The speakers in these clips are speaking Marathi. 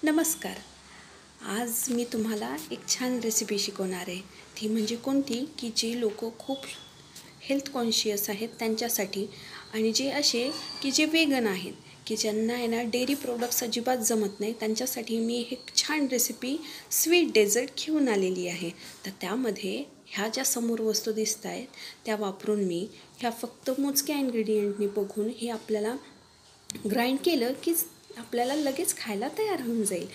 नमस्कार. आज मी तुम्हाला एक छान रेसिपी शिकवणार आहे. ती म्हणजे कोणती की जे लोक खूप हेल्थ कॉन्शियस आहेत त्यांच्यासाठी आणि जे असे की जे वेगन आहेत की ज्यांना आहे ना डेअरी प्रोडक्ट्स अजिबात जमत नाही त्यांच्यासाठी मी एक छान रेसिपी स्वीट डेझर्ट घेऊन आलेली आहे. तर त्यामध्ये ह्या ज्या समोर वस्तू दिसत आहेत त्या वापरून मी ह्या फक्त मोजक्या इन्ग्रेडियंटनी बघून हे आपल्याला ग्राइंड केलं की आपल्याला लगेच खायला तयार होऊन जाईल.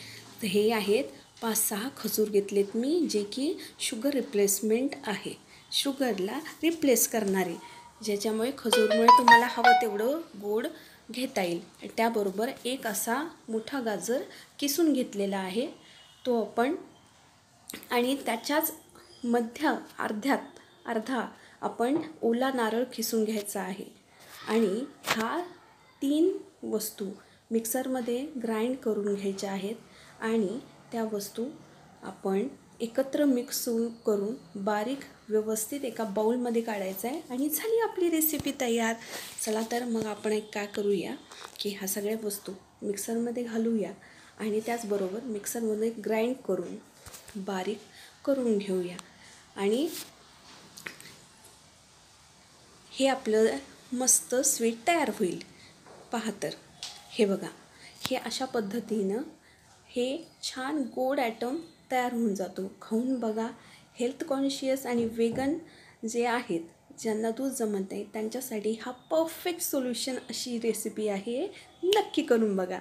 तर हे आहेत 5-6 खजूर घेतलेत मी, जे की शुगर रिप्लेसमेंट आहे, शुगरला रिप्लेस करणारे, ज्याच्यामुळे खजूरमुळे तुम्हाला हवं तेवढं गोड घेता येईल. त्याबरोबर एक असा मोठा गाजर किसून घेतलेला आहे तो आपण, आणि त्याच्याच अर्धा आपण ओला नारळ किसून घ्यायचा आहे. आणि ह्या 3 वस्तू मिक्सरमध्ये ग्राइंड करून घ्यायच्या आहेत आणि त्या वस्तू आपण एकत्र मिक्स करून बारीक व्यवस्थित एका बाउलमध्ये काढायचं आहे आणि झाली आपली रेसिपी तयार. चला तर मग आपण एक काय करूया की ह्या सगळ्या वस्तू मिक्सरमध्ये घालूया आणि त्याचबरोबर मिक्सरमध्ये ग्राइंड करून बारीक करून घेऊया. आणि हे आपलं मस्त स्वीट तयार होईल. पहा तर हे बघा, हे अशा पद्धतीनं हे छान गोड ॲटम तयार होऊन जातो. खाऊन बघा. हेल्थ कॉन्शियस आणि वेगन जे आहेत, ज्यांना दूध जमत नाही त्यांच्यासाठी हा परफेक्ट सोल्युशन अशी रेसिपी आहे. नक्की करून बघा.